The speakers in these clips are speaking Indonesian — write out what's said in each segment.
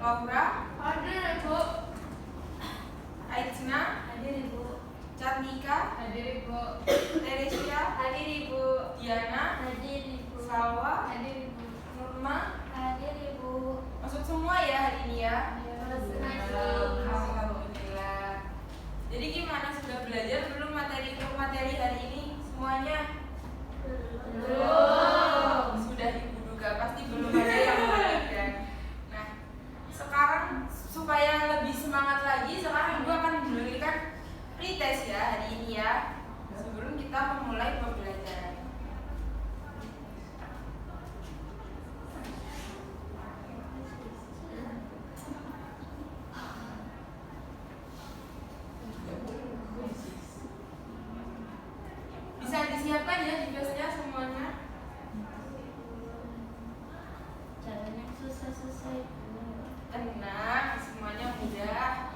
Laura, Hadir Ibu. Aitsna, Hadir Ibu. Cantika, Hadir Ibu. Teresia, Hadir Ibu. Diana, Hadir Ibu. Salwa, Hadir Ibu. Nurma. Hadir Ibu. Masuk semua ya hari ini ya. Alhamdulillah. Alhamdulillah. Jadi gimana, sudah belajar belum materi hari ini semuanya? Belum. Sudah Ibu duga pasti belum ada yang belajar. Nah, sekarang supaya lebih semangat lagi, sekarang Ibu akan memberikan pretest ya hari ini ya. Sebelum kita memulai pembelajaran. Bisa disiapkan ya tugasnya semuanya. Caranya susah-susah. Tenang, semuanya mudah.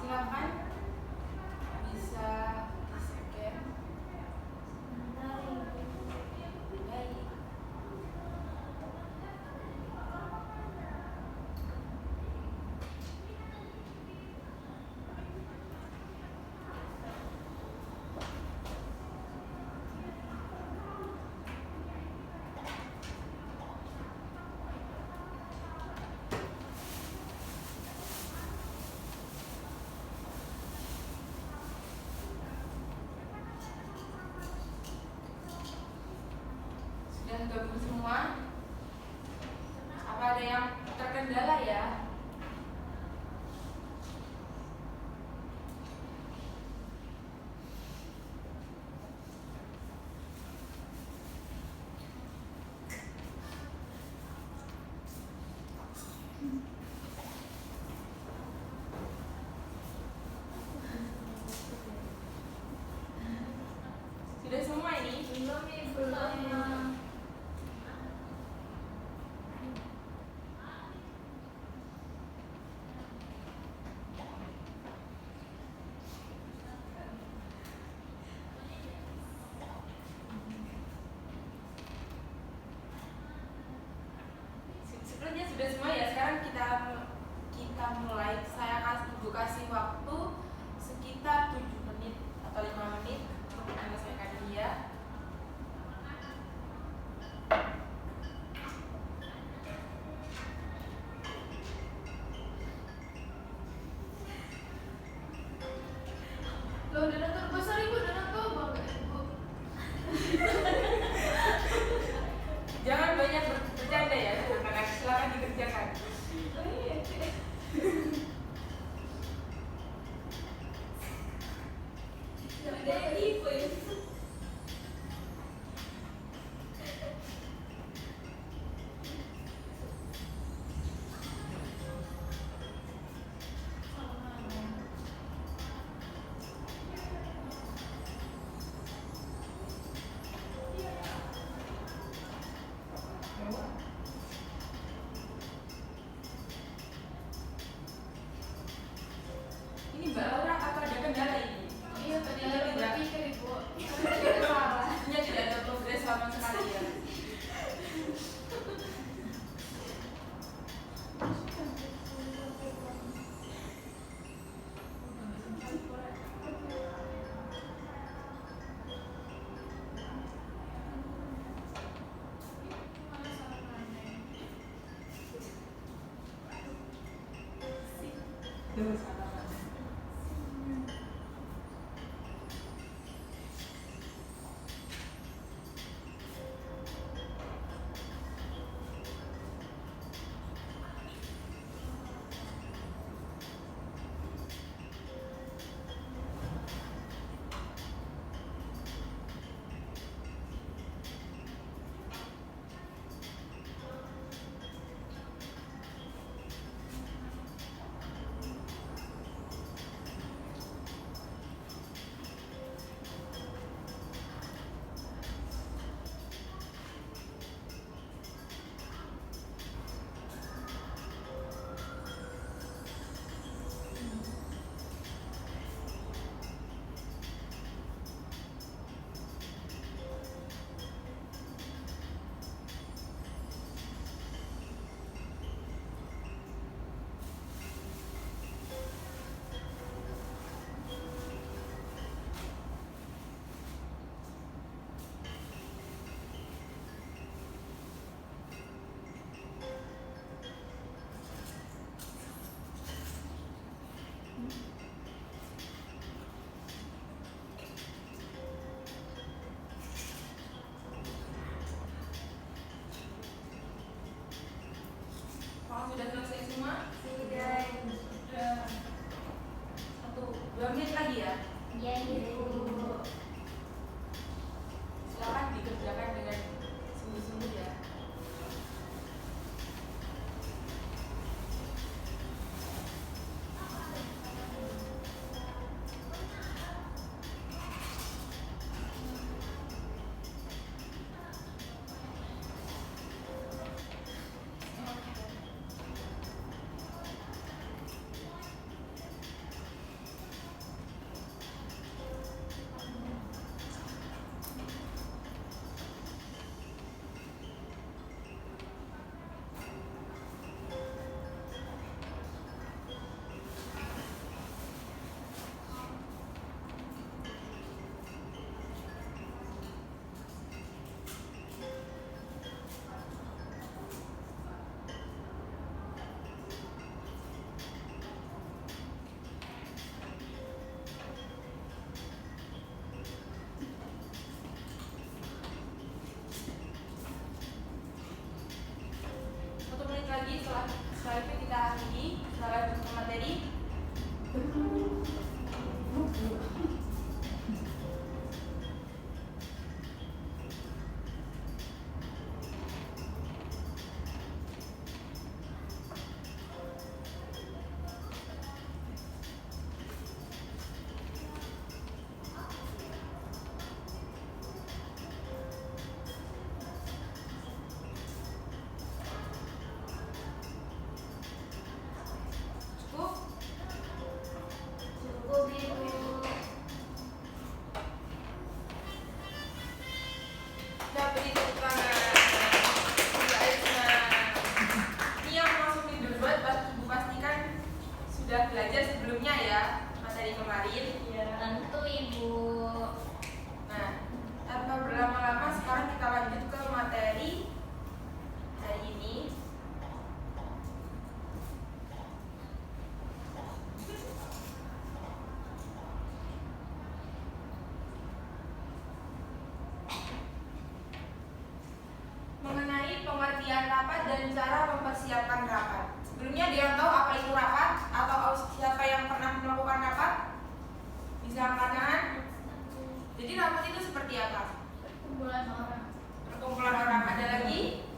Silakan bisa di-scan. Baik. Sudah gabung semua? Apa ada yang terkendala ya? Sudah semua ini? Belum. Sebenarnya sudah semua ya. Sekarang kita mulai. Saya kasih waktu sekitar 7 menit atau 5 menit untuk menyelesaikan dia. Loh, donatur besar Ibu, donatur bangga Ibu. Jangan banyak bercanda ya, anak-anak. Silakan dikerjakan. Ini Mbak Laura, apa ada kendala ini? Iya, tadi Iya, ada tidak. berpikir Ibu. Tidak salah. Sebenarnya tidak ada progres sama sekali ya. Apakah sudah selesai semua? Sudah. Sudah. 1-2 menit lagi ya. Iya, Ibu. Silakan dikerjakan dengan sungguh-sungguh ya. Lagi setelah itu kita akhiri, kita lanjut ke materi. Cukup, Ibu. Kita beri tepuk tangan. Ini yang langsung dibuat, Ibu pastikan sudah belajar sebelumnya ya, materi kemarin. Tentu, Ibu. Nah, tanpa berlama-lama sekarang kita lanjut ke materi hari ini. Mengenai pengertian rapat dan cara mempersiapkan rapat. Sebelumnya dia tahu apa itu rapat atau siapa yang pernah melakukan rapat? Bisa angkat tangan? Jadi rapat itu seperti apa? Perkumpulan orang. Perkumpulan orang. Ada lagi?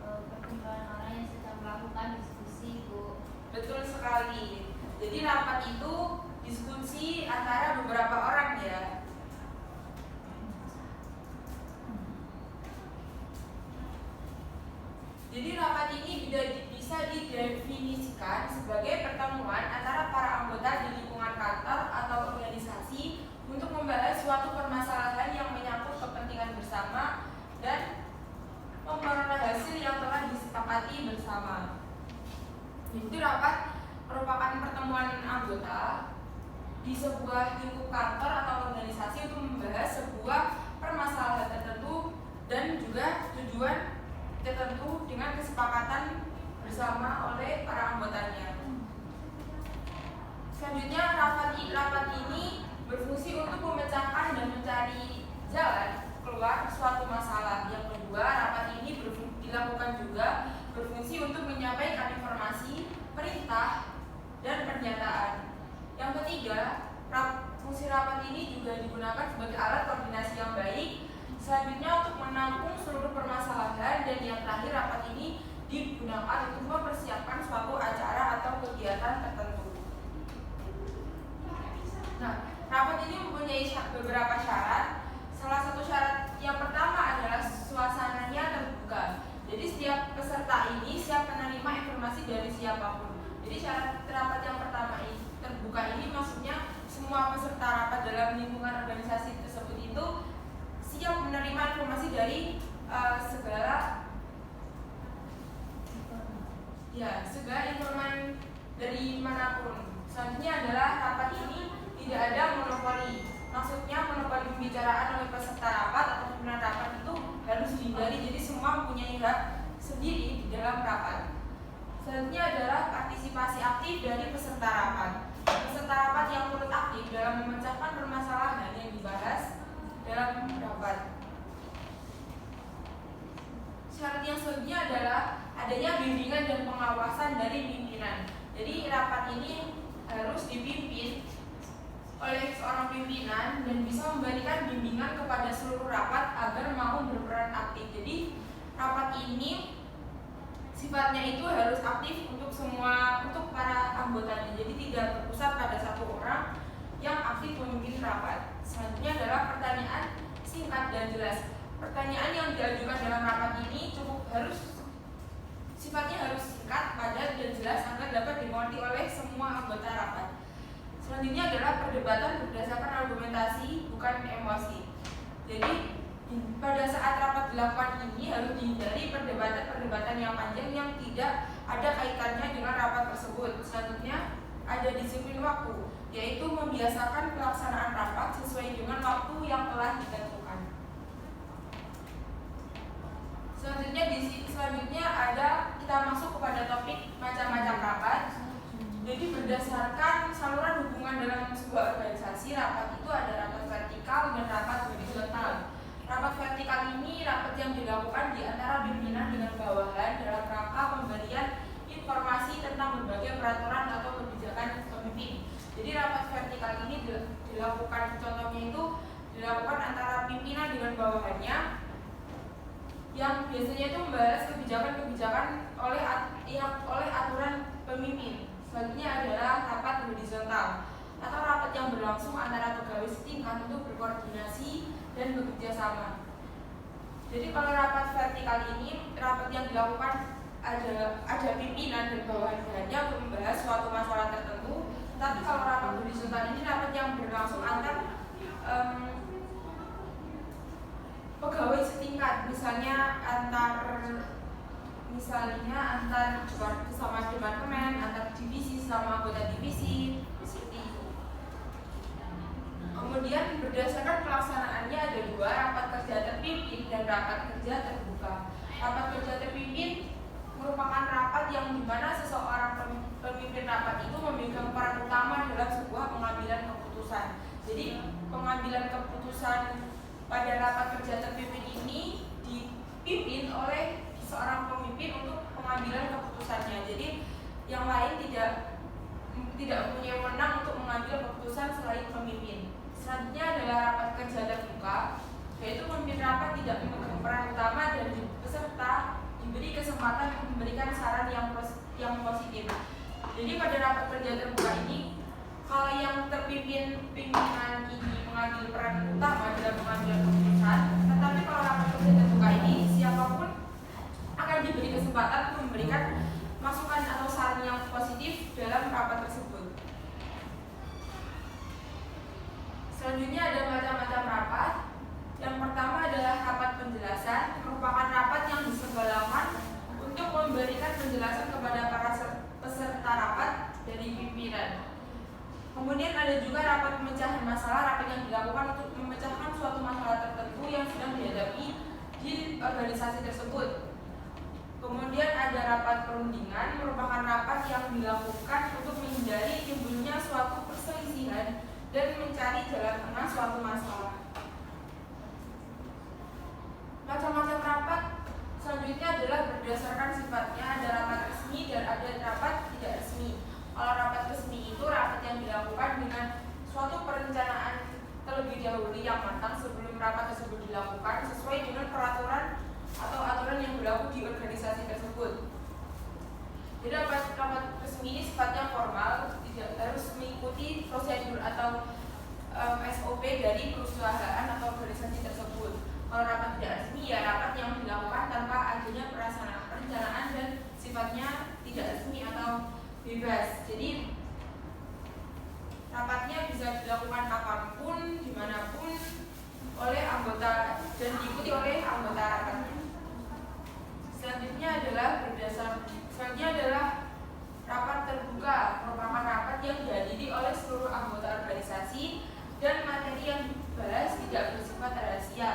Perkumpulan orang yang sedang melakukan diskusi, Bu. Betul sekali. Jadi rapat itu diskusi antara beberapa orang ya. Jadi rapat ini bisa didefinisikan sebagai pertemuan antara para anggota di lingkungan kantor atau organisasi untuk membahas suatu permasalahan yang menyangkut kepentingan bersama dan memperoleh hasil yang telah disepakati bersama. Jadi rapat merupakan pertemuan anggota di sebuah lingkup kantor atau organisasi untuk membahas sebuah permasalahan tertentu dan juga tujuan tertentu dengan kesepakatan bersama oleh para anggotanya. Selanjutnya rapat ini berfungsi untuk memecahkan dan mencari jalan keluar suatu masalah. Yang kedua, rapat ini dilakukan juga berfungsi untuk menyampaikan informasi, perintah, dan pernyataan. Yang ketiga, fungsi rapat ini juga digunakan sebagai alat koordinasi yang baik. Selanjutnya untuk menampung seluruh permasalahan, dan yang terakhir rapat ini digunakan untuk mempersiapkan suatu acara atau kegiatan tertentu. Nah, rapat ini mempunyai beberapa syarat. Salah satu syarat yang pertama adalah suasananya terbuka. Jadi setiap peserta ini siap menerima informasi dari siapapun. Jadi syarat rapat yang pertama ini terbuka ini maksudnya semua peserta rapat dalam lingkungan organisasi tersebut itu siap menerima informasi dari segala informan dari manapun. Selanjutnya adalah rapat ini tidak ada monopoli. Maksudnya monopoli pembicaraan oleh peserta rapat atau pimpinan rapat itu harus dihindari. Jadi semua mempunyai hak sendiri di dalam rapat. Selanjutnya adalah partisipasi aktif dari peserta rapat. Peserta rapat yang turut aktif dalam memecahkan permasalahan yang dibahas dalam rapat. Syarat yang selanjutnya adalah adanya bimbingan dan pengawasan dari pimpinan. Jadi rapat ini harus dipimpin oleh seorang pimpinan dan bisa memberikan bimbingan kepada seluruh rapat agar mau berperan aktif. Jadi rapat ini sifatnya itu harus aktif untuk para anggotanya. Jadi tidak berpusat pada satu orang yang aktif memimpin rapat. Selanjutnya adalah pertanyaan singkat dan jelas. Pertanyaan yang diajukan dalam rapat ini sifatnya harus singkat, padat, dan jelas agar dapat dimengerti oleh semua anggota rapat. Selanjutnya adalah perdebatan berdasarkan argumentasi, bukan emosi. Jadi pada saat rapat dilakukan ini harus dihindari perdebatan yang panjang yang tidak ada kaitannya dengan rapat tersebut. Selanjutnya ada disiplin waktu, yaitu membiasakan pelaksanaan rapat sesuai dengan waktu yang telah ditentukan. Selanjutnya ada kita masuk kepada topik macam-macam rapat. Jadi berdasarkan saluran hubungan dalam sebuah organisasi, rapat itu ada rapat vertikal dan rapat horizontal. Rapat vertikal ini rapat yang dilakukan di antara pimpinan dengan bawahan dalam rangka pemberian informasi tentang berbagai peraturan atau kebijakan pemimpin. Jadi rapat vertikal ini dilakukan, contohnya itu dilakukan antara pimpinan dengan bawahannya, yang biasanya itu membahas kebijakan-kebijakan oleh aturan pemimpin. Selanjutnya adalah rapat horizontal atau rapat yang berlangsung antara pegawai setingkat untuk berkoordinasi dan bekerja sama. Jadi kalau rapat vertikal ini rapat yang dilakukan ada pimpinan dan bawahannya untuk membahas suatu masalah tertentu. Tapi kalau rapat horizontal ini rapat yang berlangsung antar pegawai setingkat, misalnya antar sama departemen, antar divisi sama anggota divisi, seperti itu. Kemudian berdasarkan pelaksanaannya ada dua, rapat kerja terpimpin dan rapat kerja terbuka. Rapat kerja terpimpin merupakan rapat yang dimana seseorang pemimpin rapat itu memegang peran utama dalam sebuah pengambilan keputusan. Jadi pengambilan keputusan pada rapat kerja terpimpin ini dipimpin oleh seorang pemimpin untuk pengambilan keputusannya. Jadi yang lain tidak mempunyai wewenang untuk mengambil keputusan selain pemimpin. Selanjutnya adalah rapat kerja terbuka, yaitu pemimpin rapat tidak memegang peran utama dan peserta diberi kesempatan untuk memberikan saran yang positif. Jadi pada rapat kerja terbuka ini, kalau yang terpimpin pimpinan ini mengambil peran utama dalam mengambil keputusan, tetapi kalau rapat kerja terbuka ini siapapun akan diberi kesempatan untuk memberikan masukan atau saran yang positif dalam rapat tersebut. Selanjutnya ada macam-macam rapat. Yang pertama adalah rapat penjelasan, merupakan rapat yang diselenggarakan untuk memberikan penjelasan kepada para peserta rapat dari pimpinan. Kemudian ada juga rapat pemecahan masalah, rapat yang dilakukan untuk memecahkan suatu masalah tertentu yang sedang dihadapi di organisasi tersebut. Kemudian ada rapat perundingan, merupakan rapat yang dilakukan untuk menghindari timbulnya suatu perselisihan dan mencari jalan tengah suatu masalah. Macam-macam rapat selanjutnya adalah berdasarkan sifatnya, ada rapat resmi dan ada rapat tidak resmi. Kalau rapat resmi itu rapat yang dilakukan dengan suatu perencanaan terlebih dahulu yang matang sebelum rapat tersebut dilakukan sesuai dengan peraturan atau aturan yang berlaku di organisasi tersebut. Jadi rapat resmi ini sifatnya formal, tidak harus mengikuti prosedur atau SOP dari perusahaan atau organisasi tersebut. Kalau rapat tidak resmi ya rapat yang dilakukan tanpa adanya perencanaan dan sifatnya tidak resmi atau bebas. Jadi rapatnya bisa dilakukan kapanpun, dimanapun oleh anggota dan diikuti oleh anggota rapatnya. Selanjutnya adalah rapat terbuka, merupakan rapat yang dihadiri oleh seluruh anggota organisasi dan materi yang dibahas tidak bersifat rahasia.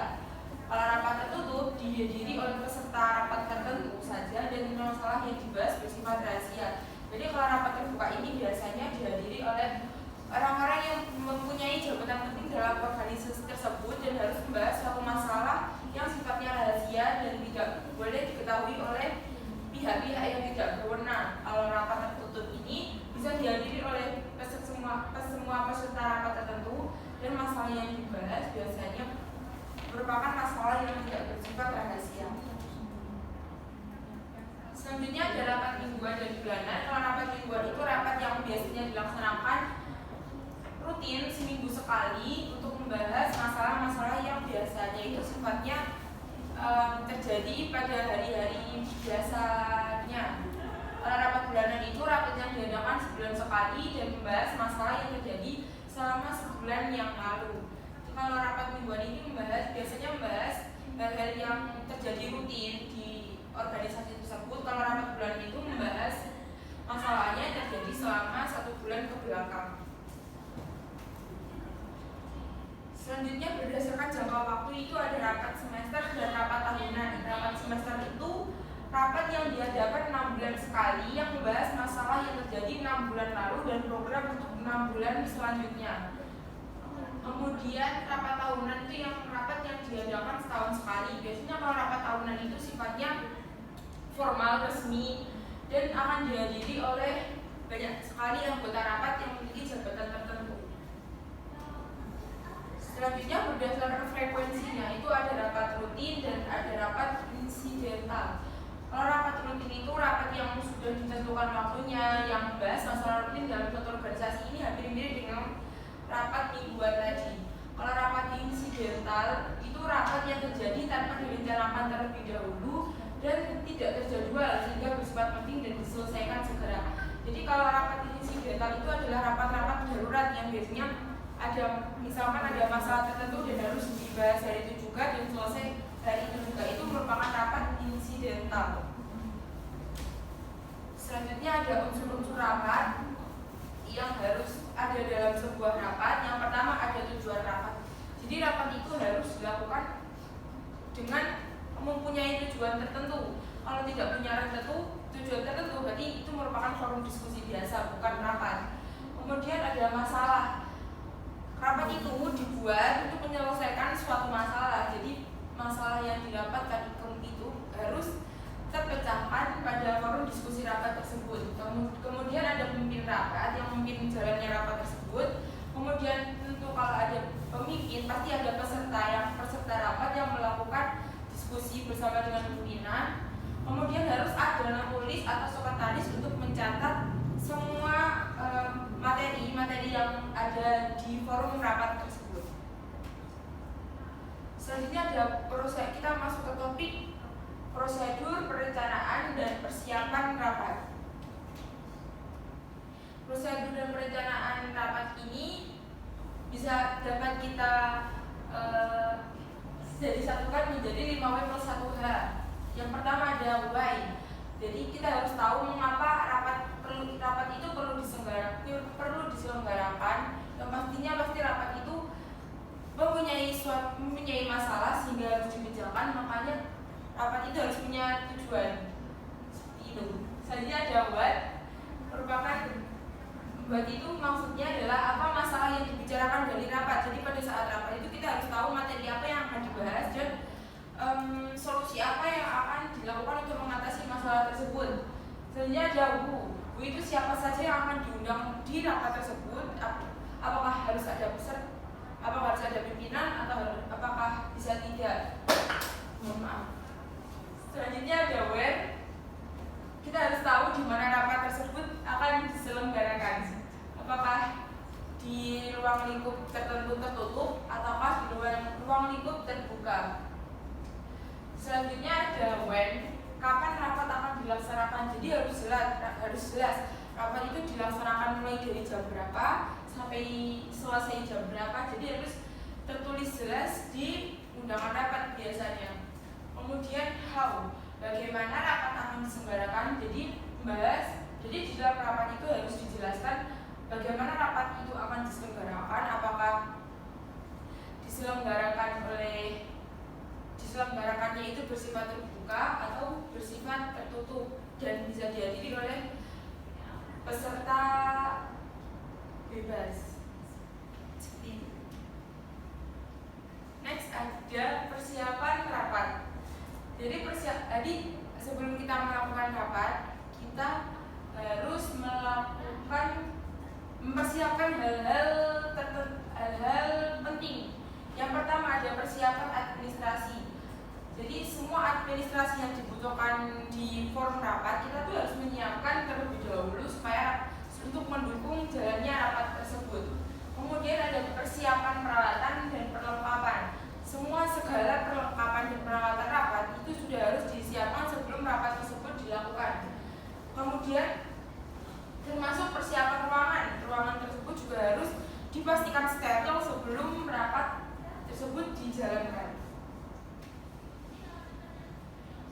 Kalau rapat tertutup dihadiri oleh peserta peserta rapat tertentu saja dan masalah yang dibahas bersifat rahasia. Jadi kalau rapat terbuka ini biasanya dihadiri oleh orang-orang yang mempunyai jabatan penting dalam organisasi tersebut dan harus membahas suatu masalah yang sifatnya rahasia dan tidak boleh diketahui oleh pihak-pihak yang tidak berwenang. Kalau rapat tertutup ini bisa dihadiri oleh semua peserta rapat tertentu dan masalah yang dibahas biasanya merupakan masalah yang tidak bersifat rahasia. Selanjutnya ada rapat mingguan dan bulanan. Kalau rapat mingguan itu rapat yang biasanya dilaksanakan rutin seminggu sekali untuk membahas masalah-masalah yang biasanya itu sifatnya terjadi pada hari-hari biasanya. Kalau rapat bulanan itu rapat yang diadakan sebulan sekali dan membahas masalah yang terjadi selama sebulan yang lalu. Kalau rapat mingguan ini biasanya membahas hal-hal yang terjadi rutin di organisasi tersebut. Kalau rapat bulanan itu membahas masalahnya yang terjadi selama 1 bulan ke belakang. Selanjutnya berdasarkan jangka waktu itu ada rapat semester dan rapat tahunan. Rapat semester itu rapat yang diadakan 6 bulan sekali yang membahas masalah yang terjadi 6 bulan lalu dan program untuk 6 bulan selanjutnya. Kemudian rapat tahunan itu rapat yang diadakan setahun sekali. Biasanya kalau rapat tahunan itu sifatnya formal, resmi, dan akan dihadiri oleh banyak sekali anggota rapat yang memiliki jabatan tertentu. Selanjutnya berdasarkan frekuensinya itu ada rapat rutin dan ada rapat insidental. Kalau rapat rutin itu rapat yang sudah ditentukan waktunya, yang membahas masalah rutin dalam suatu organisasi ini hampir mirip dengan rapat mingguan tadi. Kalau rapat insidental itu rapat yang terjadi tanpa direncanakan terlebih dahulu dan tidak terjadwal sehingga bersifat penting dan diselesaikan segera. Jadi kalau rapat insidental itu adalah rapat-rapat darurat yang biasanya misalkan ada masalah tertentu dan harus dibahas hari itu juga dan selesai hari itu juga, itu merupakan rapat insidental. Selanjutnya ada unsur-unsur rapat yang harus ada dalam sebuah rapat. Yang pertama ada tujuan rapat. Jadi rapat itu harus dilakukan dengan mempunyai tujuan tertentu. Kalau tidak punya tujuan tertentu berarti itu merupakan forum diskusi biasa, bukan rapat. Kemudian ada masalah. Rapat itu dibuat untuk menyelesaikan suatu masalah. Jadi masalah yang didapatkan itu harus terpecahkan pada forum diskusi rapat tersebut. Kemudian ada pemimpin rapat yang memimpin jalannya rapat tersebut. Kemudian tentu kalau ada pemimpin pasti ada peserta rapat yang melakukan diskusi bersama dengan pimpinan. Kemudian harus ada penulis atau sekretaris untuk mencatat semua materi yang ada di forum rapat tersebut. Selanjutnya ada kita masuk ke topik prosedur perencanaan dan persiapan rapat. Prosedur dan perencanaan rapat ini bisa dapat kita jadi satukan menjadi 5W plus 1H. Yang pertama ada why. Jadi kita harus tahu mengapa rapat itu perlu diselenggarakan. Yang pastinya pasti rapat itu mempunyai masalah sehingga harus dibicarakan, makanya rapat itu harus punya tujuan. Seperti itu. Selanjutnya ada what. Merupakan what itu maksudnya adalah apa masalah yang dibicarakan dari rapat. Jadi pada saat rapat itu kita harus tahu materi apa yang akan dibahas dan solusi apa yang akan dilakukan untuk mengatasi masalah tersebut. Selanjutnya ada who. Who itu siapa saja yang akan diundang di rapat tersebut. Apakah harus ada peserta, apakah harus ada pimpinan, atau apakah bisa tidak. Mohon maaf. Selanjutnya ada where. Kita harus tahu di mana rapat tersebut akan diselenggarakan. Apakah di ruang lingkup tertentu tertutup ataukah di ruang lingkup terbuka. Selanjutnya ada when. Kapan rapat akan dilaksanakan. Jadi harus jelas rapat itu dilaksanakan mulai dari jam berapa sampai selesai jam berapa. Jadi harus tertulis jelas di undangan rapat biasanya. Kemudian how. Bagaimana rapat akan diselenggarakan. Jadi di dalam rapat itu harus dijelaskan bagaimana rapat itu akan diselenggarakan. Apakah diselenggarakannya itu bersifat terbuka bebas. Seperti itu. Next ada persiapan rapat. Jadi sebelum kita melakukan rapat, kita harus mempersiapkan hal-hal penting. Yang pertama ada persiapan administrasi. Jadi semua administrasi yang dibutuhkan di forum rapat kita tuh harus menyiapkan terlebih dahulu supaya untuk mendukung jalannya rapat tersebut. Kemudian ada persiapan peralatan dan perlengkapan. Segala perlengkapan dan peralatan rapat itu sudah harus disiapkan sebelum rapat tersebut dilakukan. Kemudian termasuk persiapan ruangan. Ruangan tersebut juga harus dipastikan steril sebelum rapat tersebut dijalankan.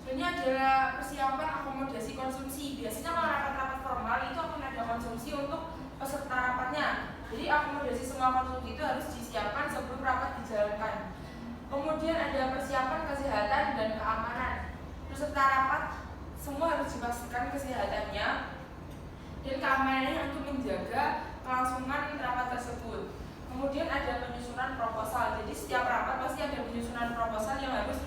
Ini adalah persiapan akomodasi konsumsi. Biasanya kalau rapat-rapat formal itu akan ada konsumsi untuk peserta rapatnya. Jadi akomodasi semua konsumsi itu harus disiapkan sebelum rapat dijalankan. Kemudian ada persiapan kesehatan dan keamanan. Peserta rapat semua harus dipastikan kesehatannya dan keamanannya untuk menjaga kelangsungan rapat tersebut. Kemudian ada penyusunan proposal. Jadi setiap rapat pasti ada penyusunan proposal yang harus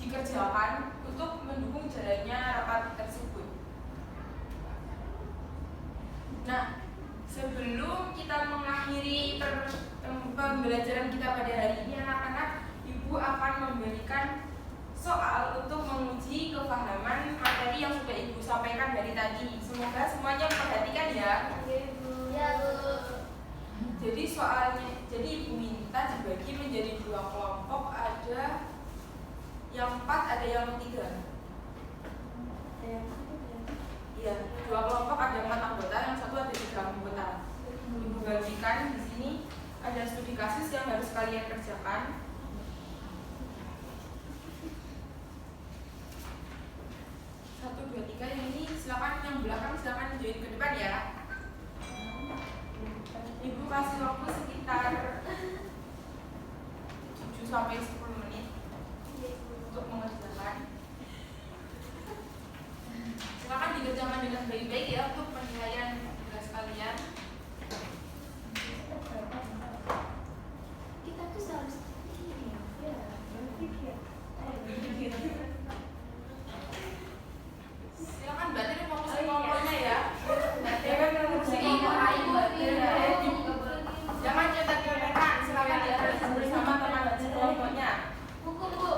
dikerjakan untuk mendukung jalannya rapat tersebut. Nah, sebelum kita mengakhiri pembelajaran kita pada hari ini, anak-anak, Ibu akan memberikan soal untuk menguji kepahaman materi yang sudah Ibu sampaikan dari tadi. Semoga semuanya memperhatikan ya. Ya, Bu. Jadi Ibu minta dibagi menjadi 2 kelompok, ada yang 4, ada yang 3. Iya, 2 kelompok ada 4 anggota, yang 1 ada 3 anggota. Ibu bagikan di sini ada studi kasus yang harus kalian kerjakan. 1, 2, 3 yang ini silakan, yang belakang silakan join ke depan ya. Ibu kasih waktu sekitar 7 sampai 10 menit untuk mengerjakan. Silakan dikerjakan dengan baik-baik ya untuk penilaian tugas kalian. Kita tuh harus ini ya, berpikir. Silakan Mbak Tini fokus ke kelompoknya ya. Jangan ngurusin kelompok lain. Jangan cetak rekan. Silakan dianalisis bersama teman kelompoknya. Buku, Bu.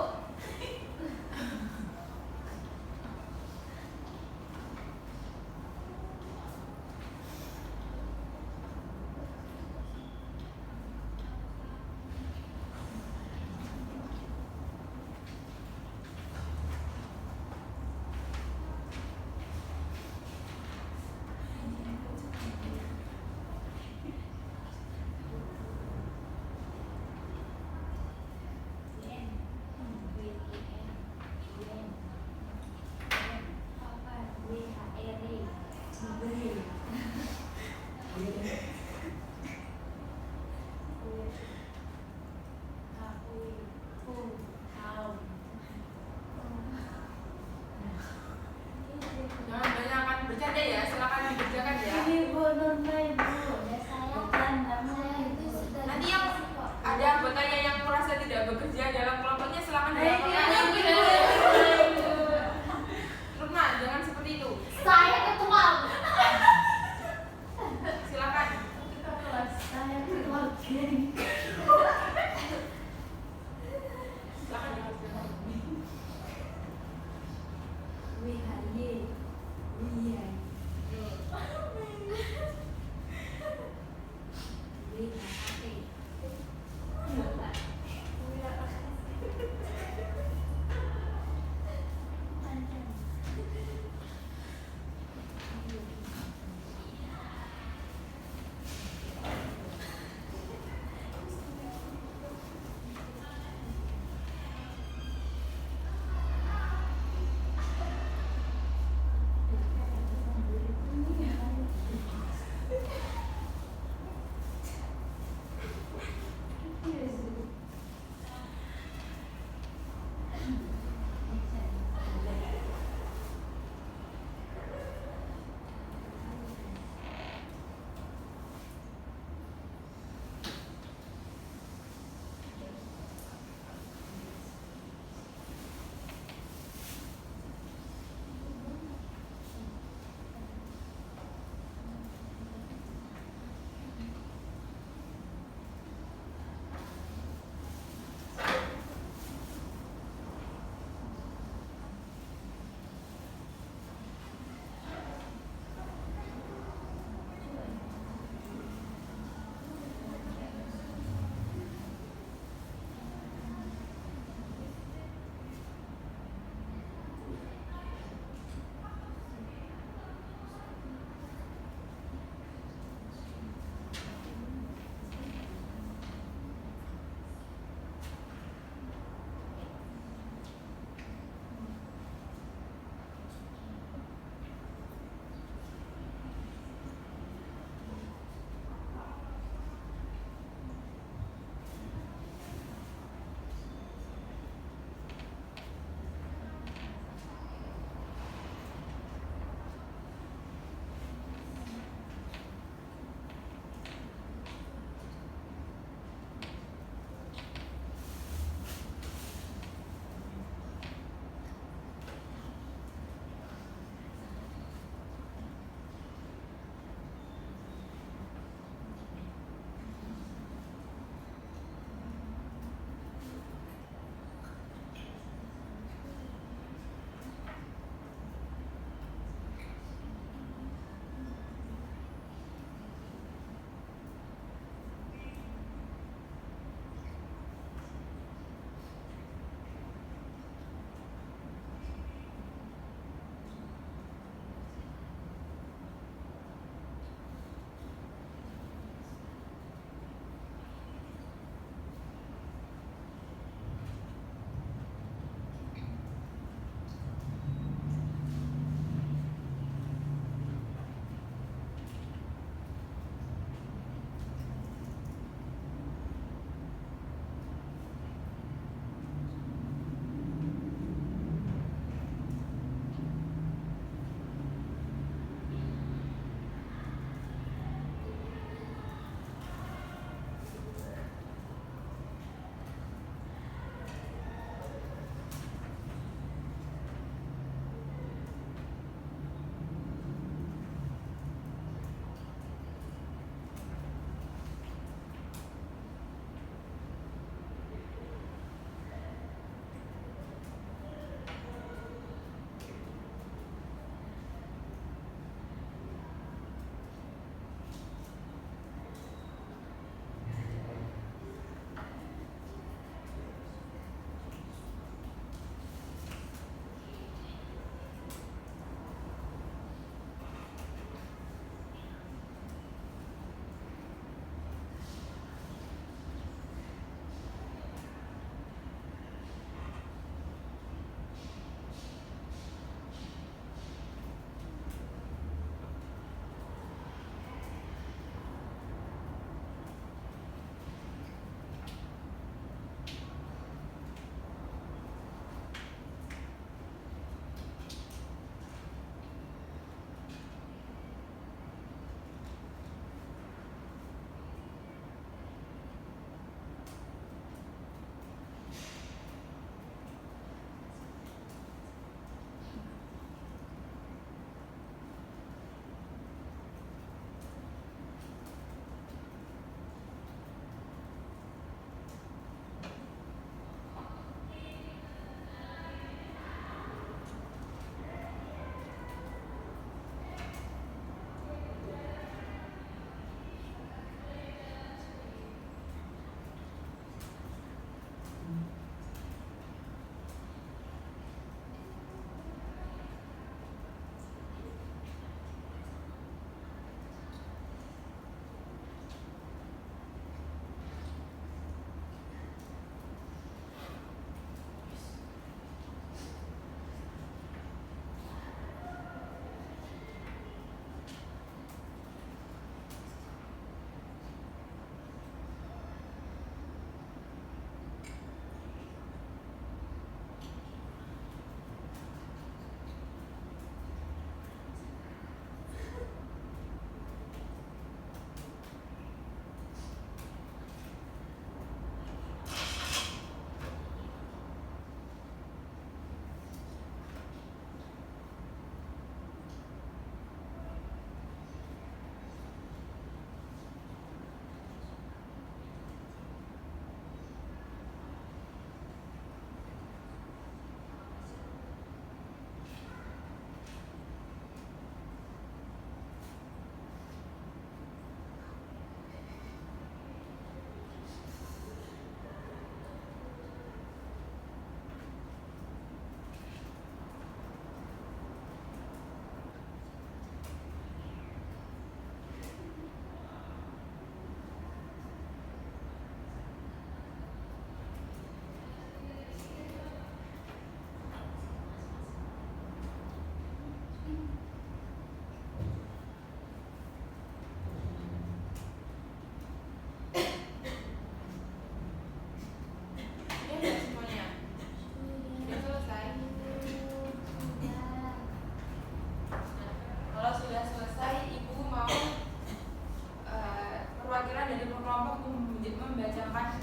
kelompok membacakan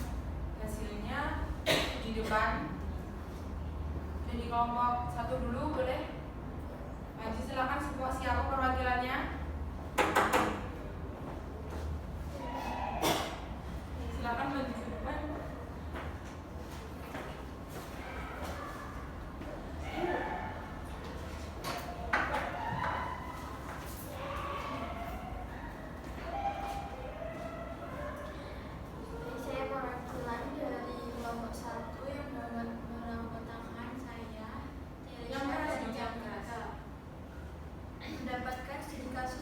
hasilnya di depan. Jadi kelompok 1 dulu boleh maju, silakan siapa perwakilannya. Silakan maju ke depan. Saya perwakilan dari kelompok 1 yang beranggotakan saya, Yang keras, Teresha dan Jangga. Mendapatkan studi kasus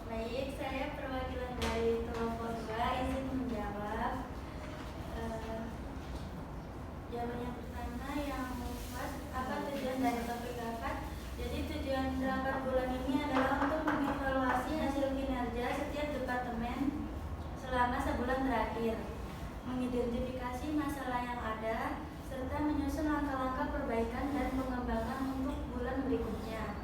Baik, saya perwakilan dari kelompok 2 izin menjawab. Jawaban yang pertama yang membuat apa tujuan dari topik rapat. Jadi tujuan rapat bulan ini adalah untuk mengevaluasi hasil kinerja setiap departemen selama sebulan terakhir, mengidentifikasi masalah yang ada, serta menyusun langkah-langkah perbaikan dan pengembangan untuk bulan berikutnya.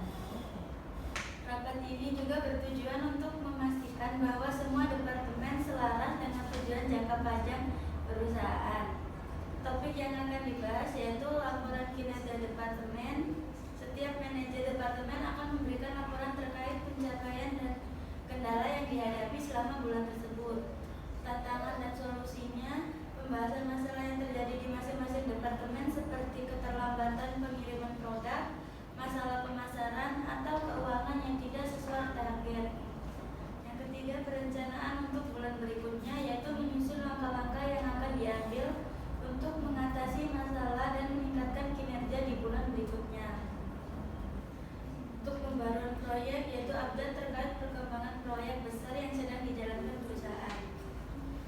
Rapat ini juga bertujuan untuk memastikan bahwa semua departemen selaras dengan tujuan jangka panjang perusahaan. Topik yang akan dibahas yaitu laporan kinerja departemen. Setiap manajer departemen akan memberikan laporan terkait pencapaian dan kendala yang dihadapi selama bulan tersebut, tantangan dan solusinya, pembahasan masalah yang terjadi di masing-masing departemen seperti keterlambatan pengiriman produk, masalah pemasaran, atau keuangan yang tidak sesuai target. Yang ketiga, perencanaan untuk bulan berikutnya, yaitu menyusun langkah-langkah yang akan diambil untuk mengatasi masalah dan meningkatkan kinerja di bulan berikutnya. Untuk pembaruan proyek, yaitu update terkait perkembangan proyek besar yang sedang dijalankan perusahaan.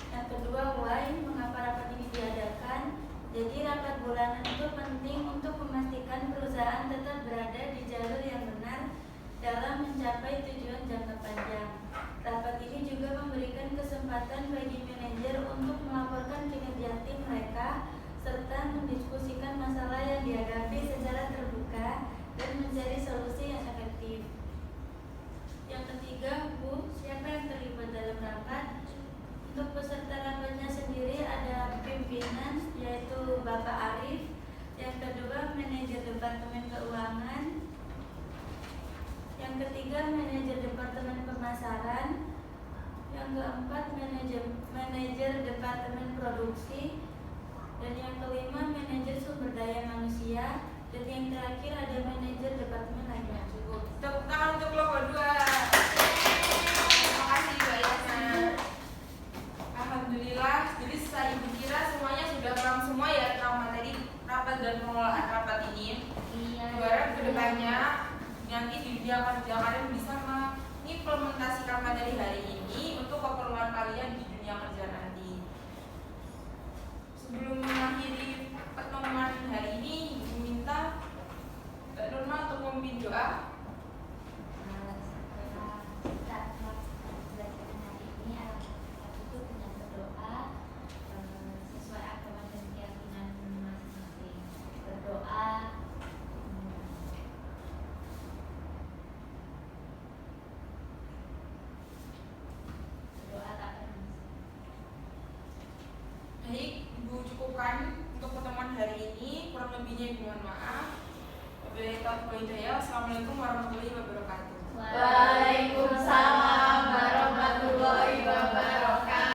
Yang kedua, why, mengapa rapat ini diadakan. Jadi rapat bulanan itu penting untuk memastikan perusahaan tetap berada di jalur yang benar dalam mencapai tujuan jangka panjang. Rapat ini juga memberikan kesempatan bagi manajer untuk melaporkan kinerja tim mereka serta mendiskusikan masalah yang dihadapi secara terbuka dan mencari solusi yang efektif. Yang ketiga, siapa yang terlibat dalam rapat? Untuk peserta rapatnya sendiri ada pimpinan yaitu Bapak Arif, yang kedua manajer departemen keuangan, yang ketiga manajer departemen pemasaran, yang keempat manajer departemen produksi, dan yang kelima manajer sumber daya manusia, dan yang terakhir ada manajer departemen lainnya. Cukup. Tepuk tangan untuk kelompok 2. Terima kasih Mbak Yasna. Alhamdulillah, jadi setelah Ibu kira semuanya sudah paham semua ya tentang materi rapat dan pengelolaan rapat ini. Iya. Berharap kedepannya nanti di dunia kerja kalian bisa mengimplementasikan materi hari ini untuk keperluan kalian di dunia kerja nanti. Sebelum mengakhiri pertemuan hari ini, diminta Mbak Nurma untuk memimpin doa. Setelah kita belajar hari ini, itu dengan berdoa sesuai agama dan keyakinan masing-masing. Berdoa tak berhenti. Baik, Ibu cukupkan untuk pertemuan hari ini. Kurang lebihnya Ibu mohon maaf.